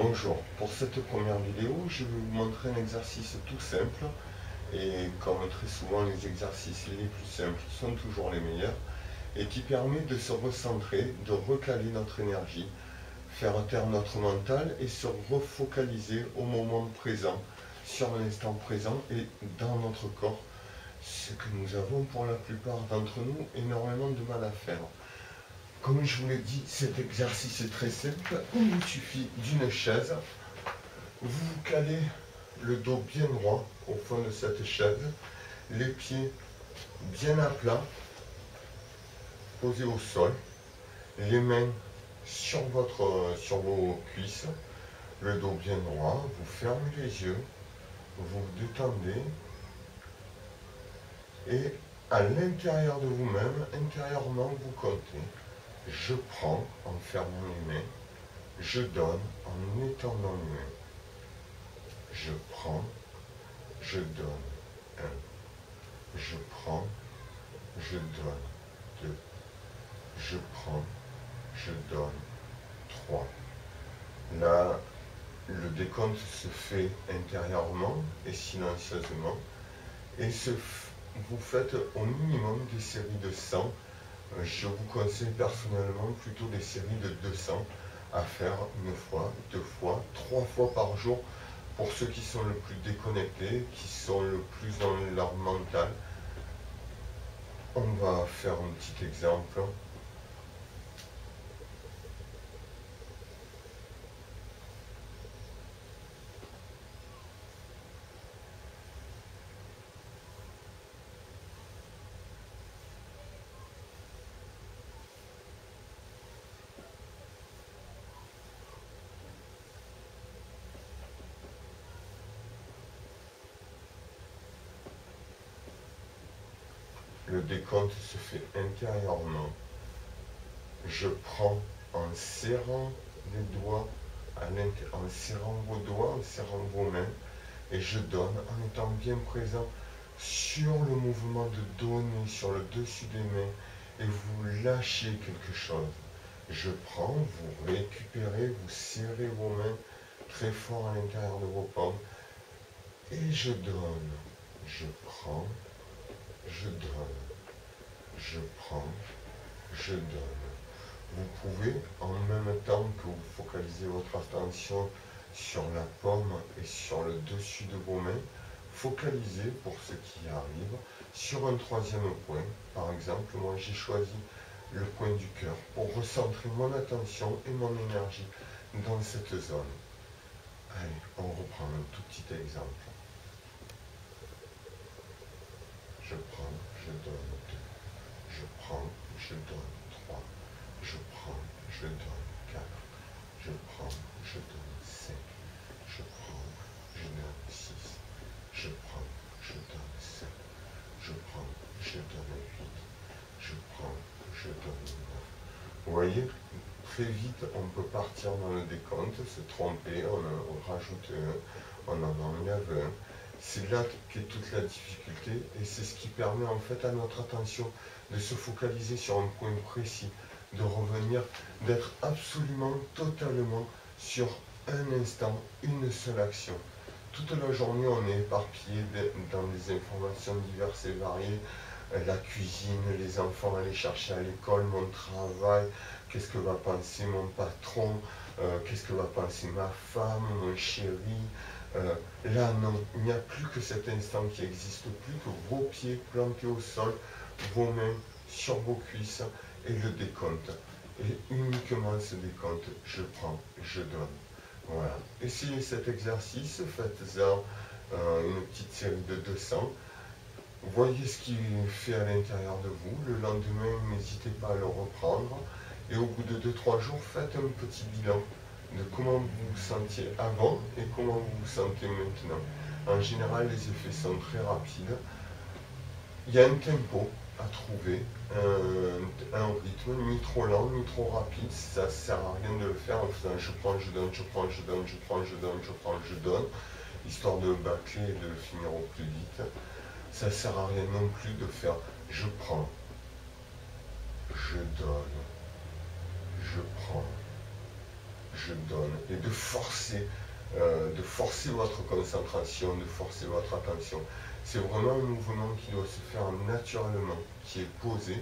Bonjour, pour cette première vidéo, je vais vous montrer un exercice tout simple et comme très souvent les exercices les plus simples sont toujours les meilleurs et qui permet de se recentrer, de recaler notre énergie, faire taire notre mental et se refocaliser au moment présent, sur l'instant présent et dans notre corps, ce que nous avons pour la plupart d'entre nous énormément de mal à faire. Comme je vous l'ai dit, cet exercice est très simple. Il vous suffit d'une chaise. Vous vous calez le dos bien droit au fond de cette chaise, les pieds bien à plat, posés au sol, les mains sur vos cuisses, le dos bien droit, vous fermez les yeux, vous vous détendez et à l'intérieur de vous-même, intérieurement, vous comptez. Je prends en fermant les mains, je donne en étendant les mains. Je prends, je donne 1. Je prends, je donne 2. Je prends, je donne 3. Là, le décompte se fait intérieurement et silencieusement. Et vous faites au minimum des séries de 100. Je vous conseille personnellement plutôt des séries de 200 à faire une fois, 2 fois, 3 fois par jour pour ceux qui sont le plus déconnectés, qui sont le plus dans leur mental. On va faire un petit exemple. Le décompte se fait intérieurement. Je prends en serrant les doigts, en serrant vos doigts, en serrant vos mains, et je donne en étant bien présent sur le mouvement de donner, sur le dessus des mains, et vous lâchez quelque chose. Je prends, vous récupérez, vous serrez vos mains très fort à l'intérieur de vos paumes, et je donne. Je prends, je donne. Je prends, je donne. Vous pouvez, en même temps que vous focalisez votre attention sur la paume et sur le dessus de vos mains, focaliser, pour ce qui arrive, sur un troisième point. Par exemple, moi j'ai choisi le point du cœur pour recentrer mon attention et mon énergie dans cette zone. Allez, on reprend un tout petit exemple. Je prends, je donne 2. Je prends, je donne 3. Je prends, je donne 4. Je prends, je donne 5. Je prends, je donne 6. Je prends, je donne 7. Je prends, je donne 8. Je prends, je donne 9. Vous voyez, très vite, on peut partir dans le décompte, se tromper, on rajoute un, on en enlève un. C'est là qu'est toute la difficulté et c'est ce qui permet en fait à notre attention de se focaliser sur un point précis, de revenir, d'être absolument, totalement sur un instant, une seule action. Toute la journée, on est éparpillé dans des informations diverses et variées. La cuisine, les enfants, aller chercher à l'école, mon travail, qu'est-ce que va penser mon patron, qu'est-ce que va penser ma femme, mon chéri. Là, non, il n'y a plus que cet instant qui n'existe plus, que vos pieds plantés au sol, vos mains sur vos cuisses et le décompte. Et uniquement ce décompte, je prends, je donne. Voilà. Essayez cet exercice, faites-en une petite série de 200. Voyez ce qu'il fait à l'intérieur de vous. Le lendemain, n'hésitez pas à le reprendre. Et au bout de 2-3 jours, faites un petit bilan de comment vous vous sentiez avant et comment vous vous sentez maintenant. En général, les effets sont très rapides. Il y a un tempo à trouver, un rythme, ni trop lent, ni trop rapide. Ça ne sert à rien de le faire en faisant je prends, je donne, je prends, je donne, je prends, je donne, je prends, je donne, histoire de bâcler et de le finir au plus vite. Ça ne sert à rien non plus de faire je prends, je donne, je prends, je donne, et de forcer votre concentration, de forcer votre attention. C'est vraiment un mouvement qui doit se faire naturellement, qui est posé,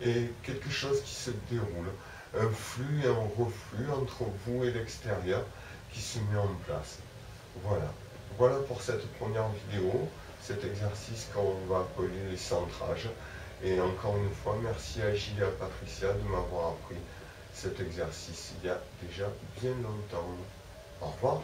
et quelque chose qui se déroule, un flux et un reflux entre vous et l'extérieur qui se met en place. Voilà. Voilà pour cette première vidéo, cet exercice qu'on va appeler les centrages. Et encore une fois, merci à Gilles et à Patricia de m'avoir appris cet exercice il y a déjà bien longtemps. Au revoir.